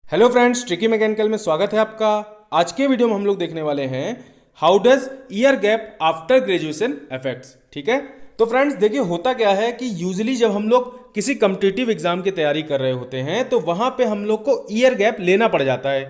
Hello friends, tricky mechanical में स्वागत है आपका। आज के वीडियो में हम लोग देखने वाले हैं how does year gap after graduation affects. ठीक है, तो फ्रेंड्स देखिए होता क्या है कि यूजुअली जब हम लोग किसी कम्पिटिटिव एग्जाम की तैयारी कर रहे होते हैं तो वहां पे हम लोग को ईयर गैप लेना पड़ जाता है।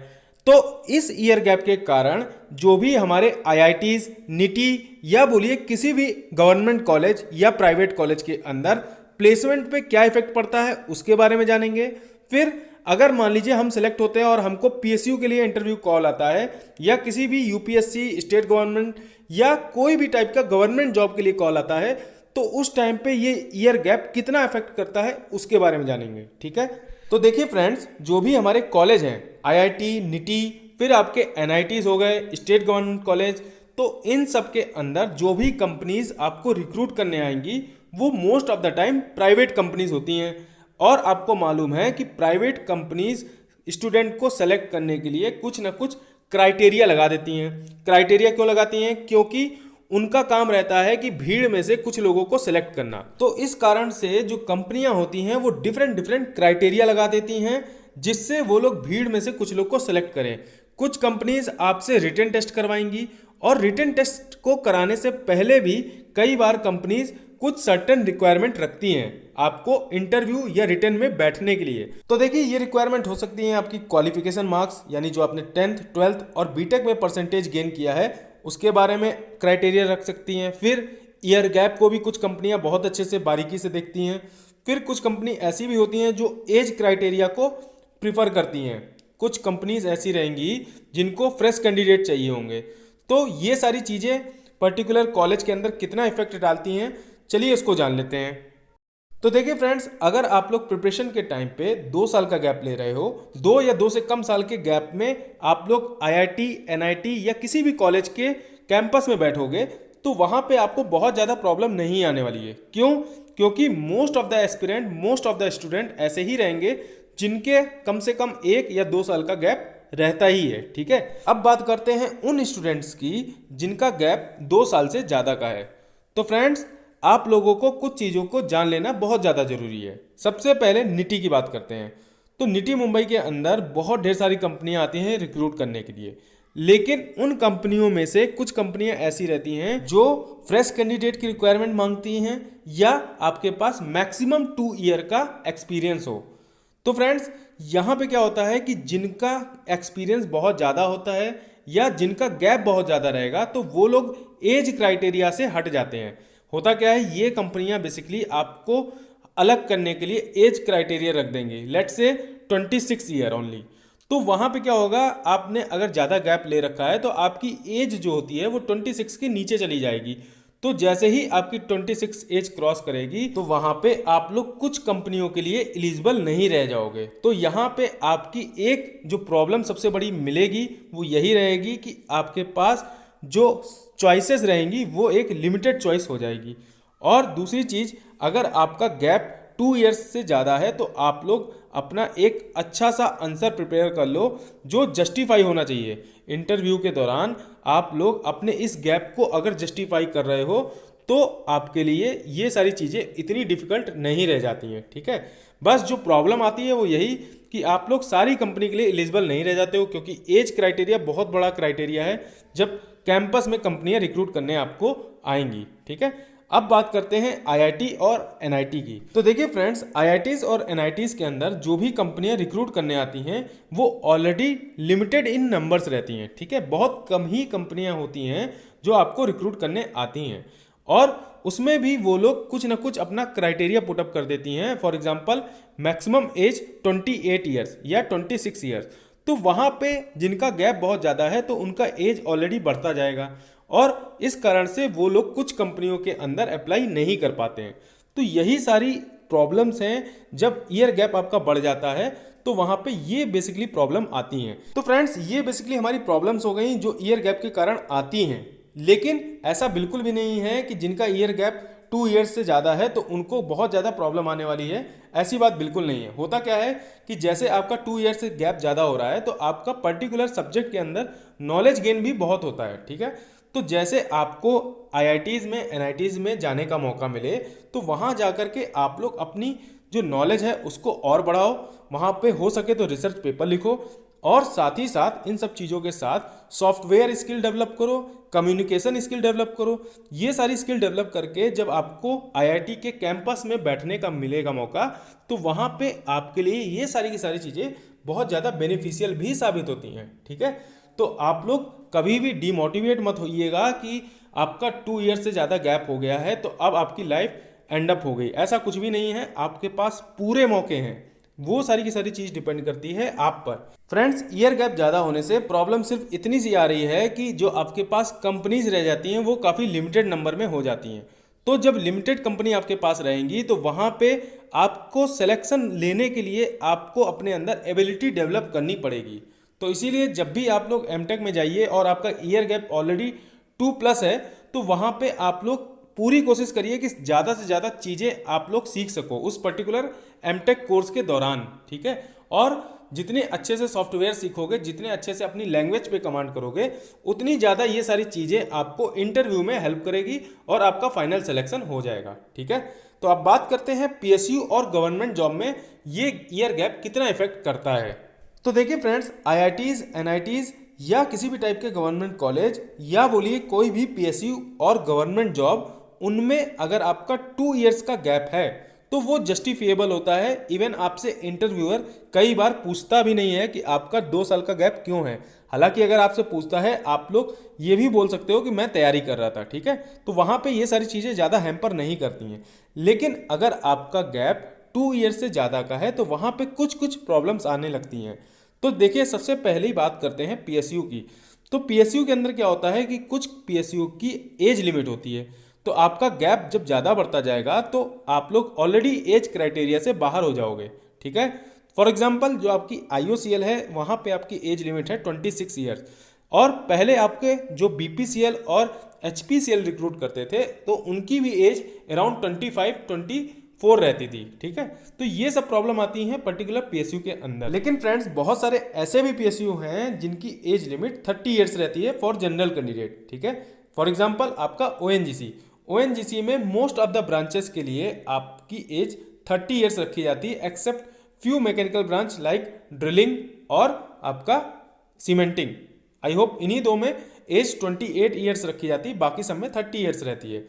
तो इस ईयर गैप के कारण जो भी हमारे आईआईटीज, निटी या बोलिए किसी भी गवर्नमेंट कॉलेज या प्राइवेट कॉलेज के अंदर प्लेसमेंट पे क्या इफेक्ट पड़ता है उसके बारे में जानेंगे। फिर अगर मान लीजिए हम सेलेक्ट होते हैं और हमको पीएसयू के लिए इंटरव्यू कॉल आता है या किसी भी यूपीएससी, स्टेट गवर्नमेंट या कोई भी टाइप का गवर्नमेंट जॉब के लिए कॉल आता है, तो उस टाइम पे ये ईयर गैप कितना अफेक्ट करता है उसके बारे में जानेंगे। ठीक है, तो देखिए फ्रेंड्स, जो भी हमारे कॉलेज हैं, आईआईटी, निटी, फिर आपके एनआईटीज हो गए, स्टेट गवर्नमेंट कॉलेज, तो इन सब के अंदर जो भी कंपनीज आपको रिक्रूट करने आएंगी वो most of the time private companies होती हैं। और आपको मालूम है कि प्राइवेट कंपनीज स्टूडेंट को सेलेक्ट करने के लिए कुछ ना कुछ क्राइटेरिया लगा देती हैं। क्राइटेरिया क्यों लगाती हैं? क्योंकि उनका काम रहता है कि भीड़ में से कुछ लोगों को सेलेक्ट करना। तो इस कारण से जो कंपनियां होती हैं वो डिफरेंट डिफरेंट क्राइटेरिया लगा देती हैं जिससे वो लोग भीड़ में से कुछ लोग को सेलेक्ट करें। कुछ कंपनीज आपसे रिटन टेस्ट करवाएंगी और रिटन टेस्ट को कराने से पहले भी कई बार कंपनीज कुछ सर्टेन रिक्वायरमेंट रखती हैं आपको इंटरव्यू या रिटन में बैठने के लिए। तो देखिए ये रिक्वायरमेंट हो सकती है आपकी क्वालिफिकेशन मार्क्स, यानी जो आपने 10th, 12th और बीटेक में परसेंटेज गेन किया है उसके बारे में क्राइटेरिया रख सकती हैं। फिर ईयर गैप को भी कुछ कंपनियां बहुत अच्छे से बारीकी से देखती हैं। फिर कुछ कंपनी ऐसी भी होती हैं जो एज क्राइटेरिया को प्रिफर करती हैं। कुछ कंपनीज ऐसी रहेंगी जिनको फ्रेश कैंडिडेट चाहिए होंगे। तो ये सारी चीज़ें पर्टिकुलर कॉलेज के अंदर कितना इफेक्ट डालती हैं, चलिए इसको जान लेते हैं। तो देखिए फ्रेंड्स, अगर आप लोग प्रिपरेशन के टाइम पे 2 साल का गैप ले रहे हो, 2 या 2 से कम साल के गैप में आप लोग आईआईटी, एनआईटी या किसी भी कॉलेज के कैंपस में बैठोगे तो वहाँ पे आपको बहुत ज़्यादा प्रॉब्लम नहीं आने वाली है। क्यों? क्योंकि most of the aspirant, most of the student ऐसे ही रहेंगे जिनके कम से कम 1 या 2 साल का गैप रहता ही है। ठीक है, अब बात करते हैं उन स्टूडेंट्स की जिनका गैप 2 साल से ज़्यादा का है। तो फ्रेंड्स, आप लोगों को कुछ चीज़ों को जान लेना बहुत ज़्यादा ज़रूरी है। सबसे पहले निटी की बात करते हैं। तो निटी मुंबई के अंदर बहुत ढेर सारी कंपनियां आती हैं रिक्रूट करने के लिए, लेकिन उन कंपनियों में से कुछ कंपनियां ऐसी रहती हैं जो फ्रेश कैंडिडेट की रिक्वायरमेंट मांगती हैं या आपके पास मैक्सिमम 2 ईयर का एक्सपीरियंस हो। तो फ्रेंड्स, यहाँ पे क्या होता है कि जिनका एक्सपीरियंस बहुत ज़्यादा होता है या जिनका गैप बहुत ज़्यादा रहेगा तो वो लोग एज क्राइटेरिया से हट जाते हैं। होता क्या है, ये कंपनियां बेसिकली आपको अलग करने के लिए एज क्राइटेरिया रख देंगे, लेट्स से 26 ईयर ओनली। तो वहाँ पे क्या होगा, आपने अगर ज़्यादा गैप ले रखा है तो आपकी एज जो होती है वो 26 के नीचे चली जाएगी। तो जैसे ही आपकी 26 एज क्रॉस करेगी तो वहाँ पे आप लोग कुछ कंपनियों के लिए एलिजिबल नहीं रह जाओगे। तो यहाँ पे आपकी एक जो प्रॉब्लम सबसे बड़ी मिलेगी वो यही रहेगी कि आपके पास जो चॉइसेस रहेंगी वो एक लिमिटेड चॉइस हो जाएगी। और दूसरी चीज़, अगर आपका गैप 2 इयर्स से ज़्यादा है तो आप लोग अपना एक अच्छा सा आंसर प्रिपेयर कर लो जो जस्टिफाई होना चाहिए। इंटरव्यू के दौरान आप लोग अपने इस गैप को अगर जस्टिफाई कर रहे हो तो आपके लिए ये सारी चीज़ें इतनी डिफिकल्ट नहीं रह जाती हैं। ठीक है, बस जो प्रॉब्लम आती है वो यही कि आप लोग सारी कंपनी के लिए एलिजिबल नहीं रह जाते हो क्योंकि एज क्राइटेरिया बहुत बड़ा क्राइटेरिया है जब कैंपस में कंपनियां रिक्रूट करने आपको आएंगी। ठीक है, अब बात करते हैं आईआईटी और एनआईटी की। तो देखिए फ्रेंड्स, आईआईटीज और एनआईटीज के अंदर जो भी कंपनियां रिक्रूट करने आती हैं वो ऑलरेडी लिमिटेड इन नंबर्स रहती हैं। ठीक है, बहुत कम ही कंपनियां होती हैं जो आपको रिक्रूट करने आती हैं और उसमें भी वो लोग कुछ ना कुछ अपना क्राइटेरिया पुटअप कर देती हैं। For example, maximum age 28 years या 26 ईयर्स। तो वहाँ पे जिनका गैप बहुत ज़्यादा है तो उनका एज ऑलरेडी बढ़ता जाएगा और इस कारण से वो लोग कुछ कंपनियों के अंदर अप्लाई नहीं कर पाते हैं। तो यही सारी प्रॉब्लम्स हैं, जब ईयर गैप आपका बढ़ जाता है तो वहाँ पे ये बेसिकली प्रॉब्लम आती हैं। तो फ्रेंड्स, ये बेसिकली हमारी प्रॉब्लम्स हो गई जो ईयर गैप के कारण आती हैं। लेकिन ऐसा बिल्कुल भी नहीं है कि जिनका ईयर गैप 2 ईयर्स से ज़्यादा है तो उनको बहुत ज़्यादा प्रॉब्लम आने वाली है। ऐसी बात बिल्कुल नहीं है। होता क्या है कि जैसे आपका 2 ईयर्स से गैप ज़्यादा हो रहा है तो आपका पर्टिकुलर सब्जेक्ट के अंदर नॉलेज गेन भी बहुत होता है। ठीक है, तो जैसे आपको आईआईटीज़ में, एनआईटीज़ में जाने का मौका मिले तो वहाँ जा कर के आप लोग अपनी जो नॉलेज है उसको और बढ़ाओ, वहाँ पे हो सके तो रिसर्च पेपर लिखो, और साथ ही साथ इन सब चीज़ों के साथ सॉफ्टवेयर स्किल डेवलप करो, कम्युनिकेशन स्किल डेवलप करो। ये सारी स्किल डेवलप करके जब आपको आईआईटी के कैंपस में बैठने का मिलेगा मौका, तो वहाँ पे आपके लिए ये सारी की सारी चीज़ें बहुत ज़्यादा बेनिफिशियल भी साबित होती हैं। ठीक है, तो आप लोग कभी भी डिमोटिवेट मत होइएगा कि आपका 2 ईयर से ज़्यादा गैप हो गया है तो अब आपकी लाइफ एंड अप हो गई। ऐसा कुछ भी नहीं है, आपके पास पूरे मौके हैं। वो सारी की सारी चीज़ डिपेंड करती है आप पर। फ्रेंड्स, ईयर गैप ज़्यादा होने से प्रॉब्लम सिर्फ इतनी सी आ रही है कि जो आपके पास कंपनीज रह जाती हैं वो काफ़ी लिमिटेड नंबर में हो जाती हैं। तो जब लिमिटेड कंपनी आपके पास रहेंगी तो वहाँ पे आपको सिलेक्शन लेने के लिए आपको अपने अंदर एबिलिटी डेवलप करनी पड़ेगी। तो इसीलिए जब भी आप लोग एमटेक में जाइए और आपका ईयर गैप ऑलरेडी 2+ है, तो वहाँ पे आप लोग पूरी कोशिश करिए कि ज़्यादा से ज़्यादा चीज़ें आप लोग सीख सको उस पर्टिकुलर एमटेक कोर्स के दौरान। ठीक है, और जितने अच्छे से सॉफ्टवेयर सीखोगे, जितने अच्छे से अपनी लैंग्वेज पे कमांड करोगे, उतनी ज़्यादा ये सारी चीज़ें आपको इंटरव्यू में हेल्प करेगी और आपका फाइनल सिलेक्शन हो जाएगा। ठीक है, तो अब बात करते हैं पीएसयू और गवर्नमेंट जॉब में ये ईयर गैप कितना इफेक्ट करता है। तो देखिए फ्रेंड्स, आईआईटीज़, एनआईटीज़ या किसी भी टाइप के गवर्नमेंट कॉलेज या बोलिए कोई भी पीएसयू और गवर्नमेंट जॉब, उनमें अगर आपका 2 इयर्स का गैप है तो वो जस्टिफिएबल होता है। इवन आपसे इंटरव्यूअर कई बार पूछता भी नहीं है कि आपका 2 साल का गैप क्यों है। हालांकि अगर आपसे पूछता है, आप लोग ये भी बोल सकते हो कि मैं तैयारी कर रहा था। ठीक है, तो वहाँ पे ये सारी चीज़ें ज़्यादा हैम्पर नहीं करती हैं। लेकिन अगर आपका गैप 2 ईयर्स से ज़्यादा का है तो वहाँ पे कुछ कुछ प्रॉब्लम्स आने लगती हैं। तो देखिए, सबसे पहले ही बात करते हैं पीएसयू की। तो पीएसयू के अंदर क्या होता है कि कुछ पीएसयू की एज लिमिट होती है। तो आपका गैप जब ज़्यादा बढ़ता जाएगा तो आप लोग ऑलरेडी एज क्राइटेरिया से बाहर हो जाओगे। ठीक है, फॉर एग्जांपल जो आपकी आईओसीएल है वहाँ पे आपकी एज लिमिट है 26 ईयर्स, और पहले आपके जो बीपीसीएल और एचपीसीएल रिक्रूट करते थे तो उनकी भी एज अराउंड 25-24 रहती थी। ठीक है, तो ये सब प्रॉब्लम आती हैं पर्टिकुलर पीएसयू के अंदर। लेकिन फ्रेंड्स, बहुत सारे ऐसे भी पीएसयू हैं जिनकी एज लिमिट 30 ईयर्स रहती है फॉर जनरल कैंडिडेट। ठीक है, फॉर एग्जाम्पल आपका ओएनजीसी में मोस्ट ऑफ द ब्रांचेस के लिए आपकी एज 30 ईयर्स रखी जाती है, except few mechanical branch like drilling और आपका सीमेंटिंग। आई होप इन्हीं दो में एज 28 ईयर्स रखी जाती है, बाकी सब में 30 ईयर्स रहती है।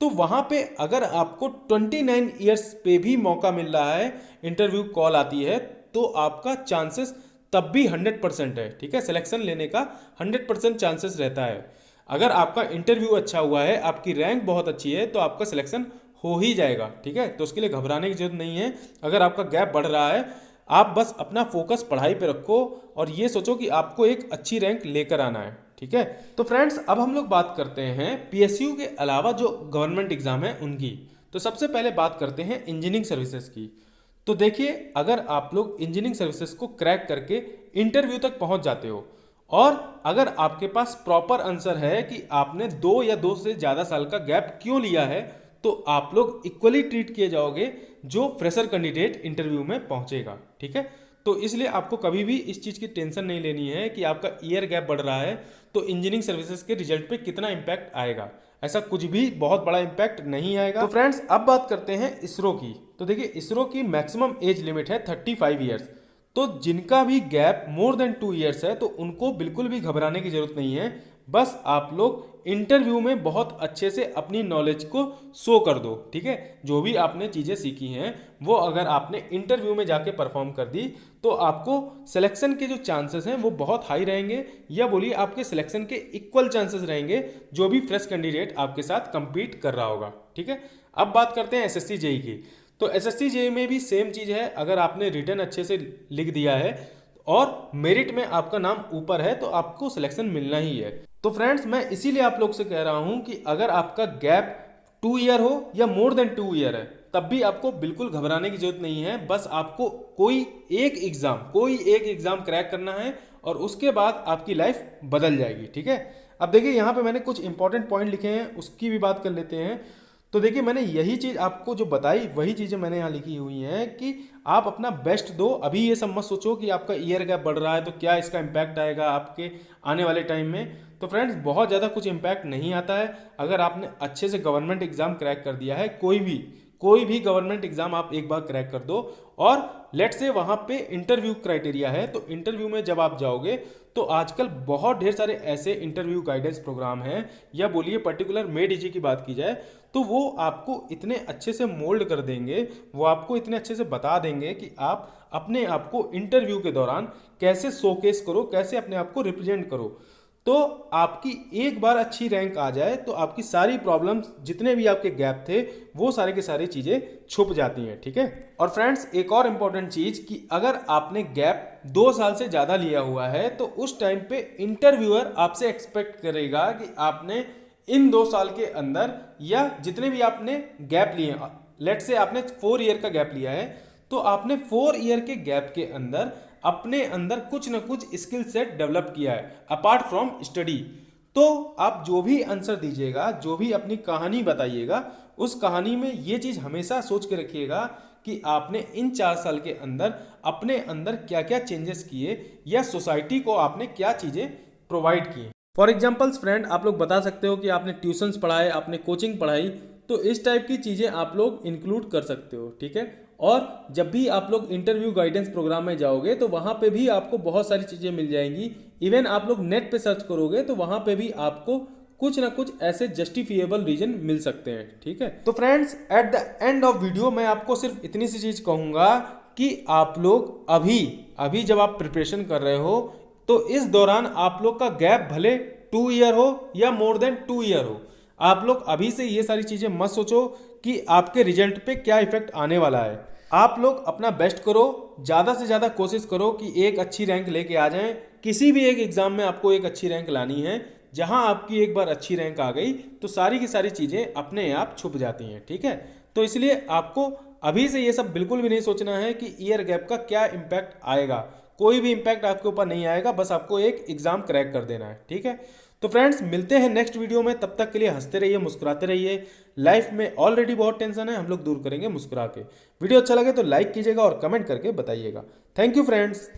तो वहाँ पे अगर आपको 29 ईयर्स पे भी मौका मिल रहा है, इंटरव्यू कॉल आती है, तो आपका चांसेस तब भी 100% है। ठीक है, सिलेक्शन लेने का 100% चांसेस रहता है। अगर आपका इंटरव्यू अच्छा हुआ है, आपकी रैंक बहुत अच्छी है, तो आपका सिलेक्शन हो ही जाएगा। ठीक है, तो उसके लिए घबराने की जरूरत नहीं है। अगर आपका गैप बढ़ रहा है, आप बस अपना फोकस पढ़ाई पे रखो और ये सोचो कि आपको एक अच्छी रैंक लेकर आना है। ठीक है, तो फ्रेंड्स, अब हम लोग बात करते हैं पीएसयू के अलावा जो गवर्नमेंट एग्जाम है उनकी। तो सबसे पहले बात करते हैं इंजीनियरिंग सर्विसेज की। तो देखिए, अगर आप लोग इंजीनियरिंग सर्विसेज को क्रैक करके इंटरव्यू तक पहुंच जाते हो और अगर आपके पास प्रॉपर आंसर है कि आपने 2 या 2 से ज़्यादा साल का गैप क्यों लिया है, तो आप लोग इक्वली ट्रीट किए जाओगे जो फ्रेशर कैंडिडेट इंटरव्यू में पहुंचेगा। ठीक है, तो इसलिए आपको कभी भी इस चीज़ की टेंशन नहीं लेनी है कि आपका ईयर गैप बढ़ रहा है तो इंजीनियरिंग सर्विसेज के रिजल्ट पे कितना इम्पैक्ट आएगा। ऐसा कुछ भी बहुत बड़ा इम्पैक्ट नहीं आएगा। तो फ्रेंड्स, अब बात करते हैं इसरो की। तो देखिए, इसरो की मैक्सिमम एज लिमिट है 35 ईयर्स। तो जिनका भी गैप मोर देन 2 ईयर्स है तो उनको बिल्कुल भी घबराने की जरूरत नहीं है। बस आप लोग इंटरव्यू में बहुत अच्छे से अपनी नॉलेज को शो कर दो। ठीक है, जो भी आपने चीज़ें सीखी हैं वो अगर आपने इंटरव्यू में जाके परफॉर्म कर दी तो आपको सिलेक्शन के जो चांसेस हैं वो बहुत हाई रहेंगे, या बोलिए आपके सिलेक्शन के इक्वल चांसेस रहेंगे जो भी फ्रेश कैंडिडेट आपके साथ compete कर रहा होगा। ठीक है, अब बात करते हैं एसएससी जेई की। तो एसएससी जेई में भी सेम चीज़ है। अगर आपने रिटर्न अच्छे से लिख दिया है और मेरिट में आपका नाम ऊपर है तो आपको सिलेक्शन मिलना ही है। तो फ्रेंड्स, मैं इसीलिए आप लोग से कह रहा हूं कि अगर आपका गैप 2 ईयर हो या मोर देन 2 ईयर है, तब भी आपको बिल्कुल घबराने की जरूरत नहीं है। बस आपको कोई एक एग्जाम क्रैक करना है और उसके बाद आपकी लाइफ बदल जाएगी। ठीक है, अब देखिए, यहाँ पे मैंने कुछ इंपॉर्टेंट पॉइंट लिखे हैं, उसकी भी बात कर लेते हैं। तो देखिए, मैंने यही चीज़ आपको जो बताई वही चीज़ें मैंने यहाँ लिखी हुई हैं कि आप अपना बेस्ट दो। अभी ये सब मत सोचो कि आपका ईयर गैप बढ़ रहा है तो क्या इसका इम्पैक्ट आएगा आपके आने वाले टाइम में। तो फ्रेंड्स, बहुत ज़्यादा कुछ इम्पैक्ट नहीं आता है। अगर आपने अच्छे से गवर्नमेंट एग्जाम क्रैक कर दिया है, कोई भी गवर्नमेंट एग्जाम आप एक बार क्रैक कर दो और लेट से वहाँ पे इंटरव्यू क्राइटेरिया है, तो इंटरव्यू में जब आप जाओगे तो आजकल बहुत ढेर सारे ऐसे इंटरव्यू गाइडेंस प्रोग्राम हैं, या बोलिए पर्टिकुलर मेडिजी की बात की जाए तो वो आपको इतने अच्छे से मोल्ड कर देंगे, वो आपको इतने अच्छे से बता देंगे कि आप अपने आप को इंटरव्यू के दौरान कैसे शोकेस करो, कैसे अपने आप को रिप्रेजेंट करो। तो आपकी एक बार अच्छी रैंक आ जाए तो आपकी सारी प्रॉब्लम्स, जितने भी आपके गैप थे, वो सारे की सारी चीज़ें छुप जाती हैं, ठीक है। और फ्रेंड्स एक और इम्पॉर्टेंट चीज़ कि अगर आपने गैप 2 साल से ज़्यादा लिया हुआ है तो उस टाइम पे इंटरव्यूअर आपसे एक्सपेक्ट करेगा कि आपने इन 2 साल के अंदर, या जितने भी आपने गैप लिए, लेट से आपने 4 ईयर का गैप लिया है, तो आपने 4 ईयर के गैप के अंदर अपने अंदर कुछ ना कुछ स्किल सेट डेवलप किया है अपार्ट फ्रॉम स्टडी। तो आप जो भी आंसर दीजिएगा, जो भी अपनी कहानी बताइएगा, उस कहानी में ये चीज़ हमेशा सोच के रखिएगा कि आपने इन 4 साल के अंदर अपने अंदर क्या क्या चेंजेस किए, या सोसाइटी को आपने क्या चीज़ें प्रोवाइड की। फॉर एग्जाम्पल्स फ्रेंड, आप लोग बता सकते हो कि आपने ट्यूशन्स पढ़ाए, आपने कोचिंग पढ़ाई, तो इस टाइप की चीज़ें आप लोग इंक्लूड कर सकते हो, ठीक है। और जब भी आप लोग इंटरव्यू गाइडेंस प्रोग्राम में जाओगे तो वहाँ पे भी आपको बहुत सारी चीज़ें मिल जाएंगी। इवन आप लोग नेट पे सर्च करोगे तो वहाँ पे भी आपको कुछ ना कुछ ऐसे जस्टिफिएबल रीजन मिल सकते हैं, ठीक है। तो friends at the end of video मैं आपको सिर्फ इतनी सी चीज़ कहूँगा कि आप लोग अभी जब आप प्रिपरेशन कर रहे हो तो इस दौरान आप लोग का गैप भले 2 ईयर हो या मोर देन 2 ईयर हो, आप लोग अभी से ये सारी चीज़ें मत सोचो कि आपके रिजल्ट पे क्या इफेक्ट आने वाला है। आप लोग अपना बेस्ट करो, ज़्यादा से ज़्यादा कोशिश करो कि एक अच्छी रैंक लेके आ जाएं। किसी भी एक एग्ज़ाम में आपको एक अच्छी रैंक लानी है। जहां आपकी एक बार अच्छी रैंक आ गई तो सारी की सारी चीज़ें अपने आप छुप जाती हैं, ठीक है। तो इसलिए आपको अभी से ये सब बिल्कुल भी नहीं सोचना है कि ईयर गैप का क्या इम्पैक्ट आएगा। कोई भी इम्पैक्ट आपके ऊपर नहीं आएगा, बस आपको एक एग्ज़ाम क्रैक कर देना है, ठीक है। तो फ्रेंड्स मिलते हैं नेक्स्ट वीडियो में, तब तक के लिए हंसते रहिए, मुस्कुराते रहिए। लाइफ में ऑलरेडी बहुत टेंशन है, हम लोग दूर करेंगे मुस्कुरा के। वीडियो अच्छा लगे तो लाइक कीजिएगा और कमेंट करके बताइएगा। Thank you friends.